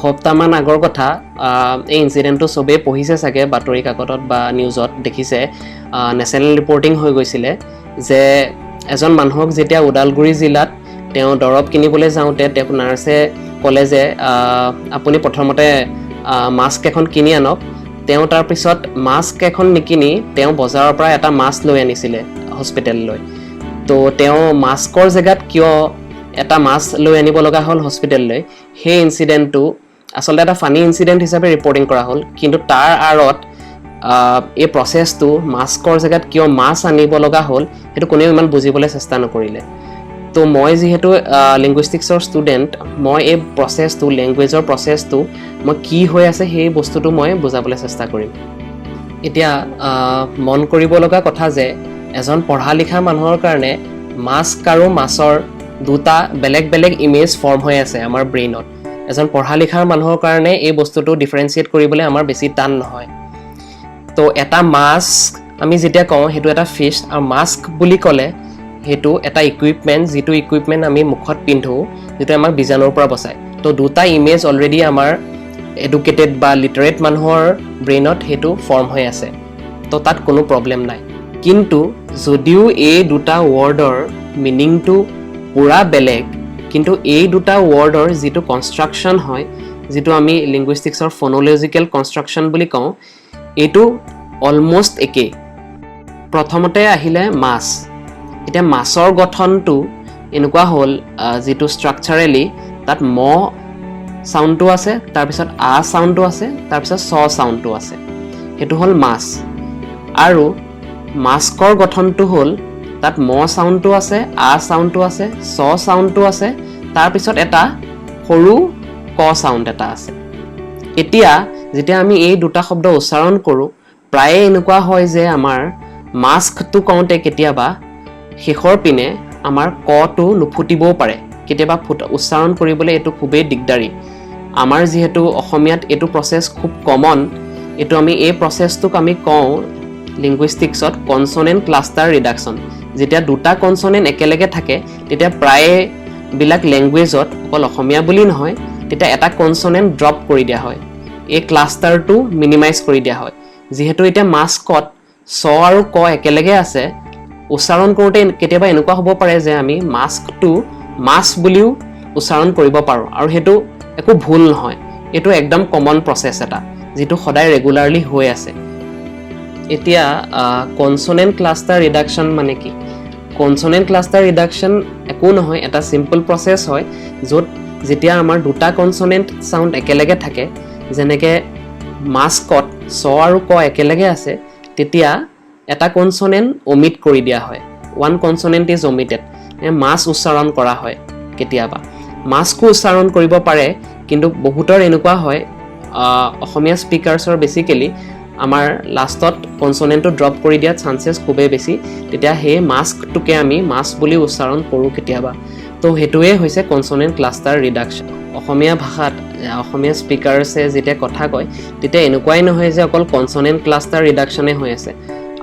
সপ্তাহমান আগৰ কথা এই ইনসিডেন্টটো সবে পঢ়িছে চাগে বাতৰি কাকতত বা নিউজত দেখিছে নেশনেল ৰিপৰ্টিং হৈ গৈছিলে যে এজন মানুহক যেতিয়া ওদালগুৰি জিলাত তেওঁ দৰব কিনিবলৈ যাওঁতে তেওঁ নাৰ্ছে ক'লে যে আপুনি প্ৰথমতে মাস্ক এখন কিনি আনক তেওঁ তাৰ পিছত মাস্ক এখন নিকিনি তেওঁ বজাৰৰ পৰা এটা মাস্ক লৈ আনিছিলে হস্পিটেললৈ তো তেওঁ মাস্কৰ জেগাত কিয় এটা মাস্ক লৈ আনিব লগা হ'ল হস্পিটেললৈ সেই ইনসিডেন্টটো আসলে এটা ফানি ইনসিডেন্ট হিচাপে ৰিপৰ্টিং কৰা হ'ল কিন্তু তাৰ আৰত এই প্ৰসেছটো মাস্কৰ জেগাত কিয় মাছ আনিব লগা হ'ল সেইটো কোনেও ইমান বুজিবলৈ চেষ্টা নকৰিলে তো মই যেহেতু লিংগুইষ্টিক্সৰ ষ্টুডেণ্ট মই এই প্ৰসেছটো লেংগুৱেজৰ প্ৰসেছটো মই কি হৈ আছে সেই বস্তুটো মই বুজাবলৈ চেষ্টা কৰিম এতিয়া মন কৰিব লগা কথা যে এজন পঢ়া লিখা মানুহৰ কাৰণে মাস্ক আৰু মাছৰ দুটা বেলেগ বেলেগ ইমেজ ফৰ্ম হৈ আছে আমাৰ ব্ৰেইনত এজন পঢ়া লিখাৰ মানুহৰ কাৰণে এই বস্তুটো ডিফাৰেন্সিয়েট কৰিবলৈ আমাৰ বেছি টান নহয় তো এটা মাস্ক আমি যেতিয়া কওঁ সেইটো এটা ফিছ আৰু মাস্ক বুলি ক'লে সেইটো এটা ইকুইপমেন্ট যিটো ইকুইপমেন্ট আমি মুখত পিন্ধো যেটো আমাক বিজাণুৰ পৰা বচায় তো দুটা ইমেজ অলৰেডি আমাৰ এডুকেটেড বা লিটাৰেট মানুহৰ ব্ৰেইনত হেতু ফৰ্ম হৈ আছে তো তাত কোনো প্ৰবলেম নাই কিন্তু যদিও এই দুটা ৱৰ্ডৰ মিনিংটো পুৰা বেলেগ কিন্তু এই দুটা ৱৰ্ডৰ যেটো কনস্ট্ৰাকচন হয় যেটো আমি লিংগুইষ্টিক্সৰ ফোনোলজিক্যাল কনস্ট্ৰাকচন বুলি কওঁ এটো অলমোস্ট একে প্ৰথমতে আহিলে মাছ এটা মাছৰ গঠনটো এনেকুৱা হ'ল যেটো স্ট্ৰাকচাৰেলি তাত ম সাউন্ডটো আছে তাৰ পিছত আ সাউন্ডটো আছে তাৰ পিছত স সাউন্ডটো আছে হেতু হ'ল মাছ আৰু মাস্কৰ গঠনটো হ'ল তাত ম সাউন্ডটো আছে আ সাউন্ডটো আছে স সাউন্ডটো আছে তাৰ পিছত এটা সৰু ক সাউন্ড এটা আছে এতিয়া যেতিয়া আমি এই দুটা শব্দ উচ্চাৰণ কৰো প্ৰায় এনেকুৱা হয় যে আমাৰ মাস্কটো কওঁতে কেতিয়াবা শেষৰ পিনে আমাৰ কটো নুফুটিবও পাৰে কেতিয়াবা উচ্চাৰণ কৰিবলৈ এটো খুবেই দিগদাৰি আমাৰ যেহেতু অসমীয়াত এটো প্ৰসেছ খুব কমন এটো আমি এই প্ৰসেছটোক আমি কওঁ লিংগুইষ্টিক্সত কনসনেন্ট ক্লাষ্টাৰ ৰিডাকচন যেতিয়া দুটা কনসনেন্ট একেলগে থাকে তেতিয়া প্ৰায় বিলাক ল্যাঙ্গুৱেজত অকল অসমীয়া বুলি নহয় তেতিয়া এটা কনসনেন্ট ড্ৰপ কৰি দিয়া হয় এই ক্লাষ্টাৰটো মিনিমাইজ কৰি দিয়া হয় যেহেতু এটা মাস্কত স আৰু ক একেলগে আছে উচ্চাৰণ কৰোঁতে কেতিয়াবা এনেকুৱা হ'ব পাৰে যে আমি মাস্কটো মাছ বুলিও উচ্চাৰণ কৰিব পাৰো আৰু হেতু একো ভুল নহয় এটো একদম কমন প্ৰসেছ এটা যেটো সদায় ৰেগুলাৰলি হৈ আছে এতিয়া কনসনেন্ট ক্লাষ্টাৰ ৰিডাকচন মানে কি কনসনেন্ট ক্লাষ্টাৰ ৰিডাকচন একো নহয় এটা সিম্পল প্ৰসেছ হয় য'ত যেতিয়া আমাৰ দুটা কনসনেন্ট সাউন্ড একেলগে থাকে যেনেকে মাস্কত স আৰু ক একেলগে আছে তেতিয়া এটা কনসনেন্ট ওমিট কৰি দিয়া হয় ওয়ান কনসনেন্ট ইজ ওমিটেড মাছ উচ্চাৰণ কৰা হয় কেতিয়াবা মাস্কো উচ্চাৰণ কৰিব পাৰে কিন্তু বহুতৰ এনেকুৱা হয় অসমীয়া স্পিকাৰছৰ বেসিক্যালি আমাৰ লাষ্টত কনসনেন্টটো ড্ৰপ কৰি দিয়া চান্সেস খুবেই বেছি তেতিয়া হে মাস্কটোকে আমি মাছ বুলি উচ্চাৰণ কৰো কেতিয়াবা তো হেতুৱে হৈছে কনসনেন্ট ক্লাষ্টাৰ ৰিডাকচন অসমীয়া ভাষাত অসমীয়া স্পিকাৰছে যেতিয়া কথা কয় তেতিয়া এনেকুৱাই নহয় যে অকল কনসনেন্ট ক্লাষ্টাৰ ৰিডাকচনে হৈ আছে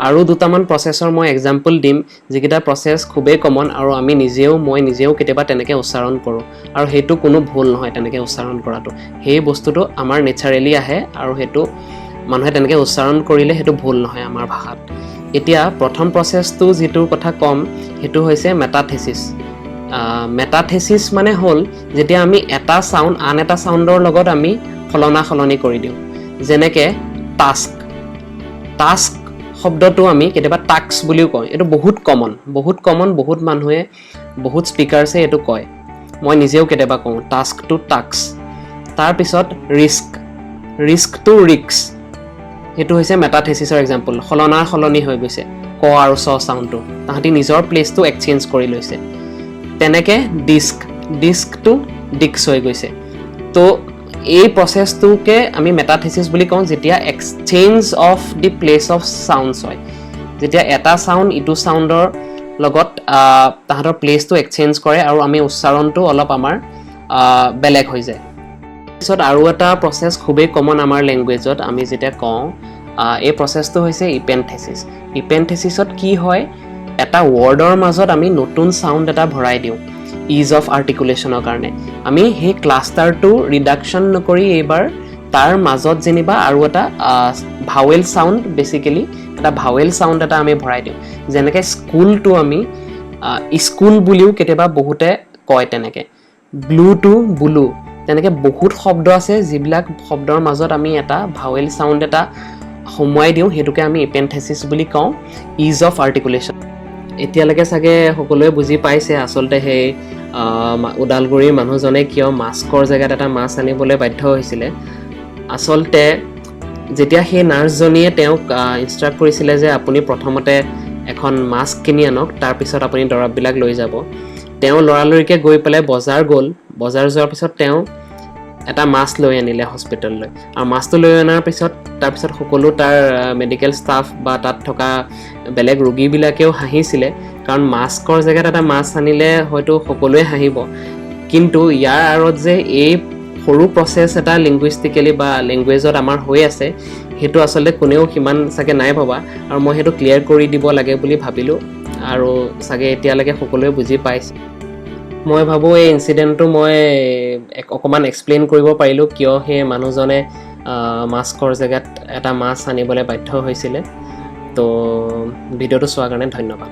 আৰু দুটামান প্ৰসেছৰ মই এক্সাম্পল দিম যেকিটা প্ৰসেছ খুবেই কমন আৰু আমি মই নিজেও কেতিয়াবা তেনেকে উচ্চাৰণ কৰো আৰু হেতু কোনো ভুল নহয় তেনেকে উচ্চাৰণ কৰাটো সেই বস্তুটো আমাৰ নেচাৰেলি আহে আৰু হেতু মানুহে তেনেকে উচ্চাৰণ কৰিলে হেতু ভুল নহয় আমাৰ ভাষাত এতিয়া প্ৰথম প্ৰসেছটো যেটো কথা কম হেতু হৈছে মেটাথেসিস মেটাথেসিস মানে হ'ল যেতিয়া আমি এটা সাউন্ড আন এটা সাউন্ডৰ লগত আমি ফলনা কৰি দিও যেনেকে টাস্ক শব্দটো আমি কেতিয়াবা টাস্ক বুলিও কয় এটো বহুত কমন বহুত মানুহে বহুত স্পিকাৰছে এটো কয় মই নিজেও কেতিয়াবা কওঁ টাস্ক টু টাস্ক তাৰ পিছত ৰিস্ক টু ৰিস্ক হেতু হৈছে মেটাথেসিসৰ এক্সাম্পল খলনি হৈ গৈছে ক আৰু স সাউন্ডটো তাহাঁতি নিজৰ প্লেসটো এক্সচেঞ্জ কৰি লৈছে তেনেকে ডিস্ক টু ডিক্স হৈ গৈছে তো এই প্ৰসেছটোকে আমি মেটাথেসিস বুলি কওঁ যেতিয়া exchange of the place of sounds হয় যেতিয়া এটা সাউন্ড ইটো সাউন্ডৰ লগত তাহাঁতৰ প্লেসটো এক্সচেঞ্জ কৰে আৰু আমি উচ্চাৰণটো অলপ আমাৰ বেলেগ হৈ যায় পিছত আৰু এটা প্ৰসেছ খুবেই কমন আমাৰ ল্যাঙ্গুৱেজত আমি যেতিয়া কওঁ এই প্ৰসেছটো হৈছে ইপেন্থেসিসত কি হয় এটা ৱৰ্ডৰ মাজত আমি নতুন সাউন্ড এটা ভৰাই দিও ইজ অফ আৰ্টিকুলেশ্যনৰ কাৰণে আমি সেই ক্লাষ্টাৰটো ৰিডাকশ্যন নকৰি এইবাৰ তাৰ মাজত যেনিবা আৰু এটা ভাৱেল চাউণ্ড বেচিকেলি এটা ভাৱেল চাউণ্ড এটা আমি ভৰাই দিওঁ যেনেকৈ স্কুলটো আমি স্কুল বুলিও কেতিয়াবা বহুতে কয় তেনেকৈ ব্লু টু ব্লু তেনেকৈ বহুত শব্দ আছে যিবিলাক শব্দৰ মাজত আমি এটা ভাৱেল চাউণ্ড এটা সোমোৱাই দিওঁ সেইটোকে আমি এপেণ্থেচিছ বুলি কওঁ ইজ অফ আৰ্টিকুলেশ্যন এতিয়ালৈকে চাগে সকলোৱে বুজি পাইছে আচলতে সেই ওদালগুৰিৰ মানুহজনে কিয় মাস্কৰ জেগাত এটা মাছ আনিবলৈ বাধ্য হৈছিলে আচলতে যেতিয়া সেই নাৰ্ছজনীয়ে তেওঁক ইনষ্ট্ৰাক্ট কৰিছিলে যে আপুনি প্ৰথমতে এখন মাস্ক কিনি আনক তাৰপিছত আপুনি দৰৱবিলাক লৈ যাব তেওঁ লৰালৰিকৈ গৈ পেলাই বজাৰ গ'ল বজাৰ যোৱাৰ পিছত তেওঁ এটা মাছ লৈ আনিলে হস্পিটেললৈ আৰু মাছটো লৈ অনাৰ পিছত তাৰপিছত সকলো তাৰ মেডিকেল ষ্টাফ বা তাত থকা বেলেগ ৰোগীবিলাকেও হাঁহিছিলে কাৰণ মাস্কৰ জেগাত এটা মাছ আনিলে হয়তো সকলোৱে হাঁহিব কিন্তু ইয়াৰ আঁৰত যে এই সৰু প্ৰচেছ এটা লিংগুইষ্টিকেলি বা লেংগুৱেজত আমাৰ হৈ আছে সেইটো আচলতে কোনেও সিমান চাগে নাই ভবা আৰু মই সেইটো ক্লিয়াৰ কৰি দিব লাগে বুলি ভাবিলোঁ আৰু চাগে এতিয়ালৈকে সকলোৱে বুজি পাইছে মই ভাবোঁ এই ইনচিডেণ্টটো মই অকণমান এক্সপ্লেইন কৰিব পাৰিলোঁ কিয় সেই মানুহজনে মাস্কৰ জেগাত এটা মাছ আনিবলৈ বাধ্য হৈছিলে তো ভিডিঅ'টো চোৱাৰ কাৰণে ধন্যবাদ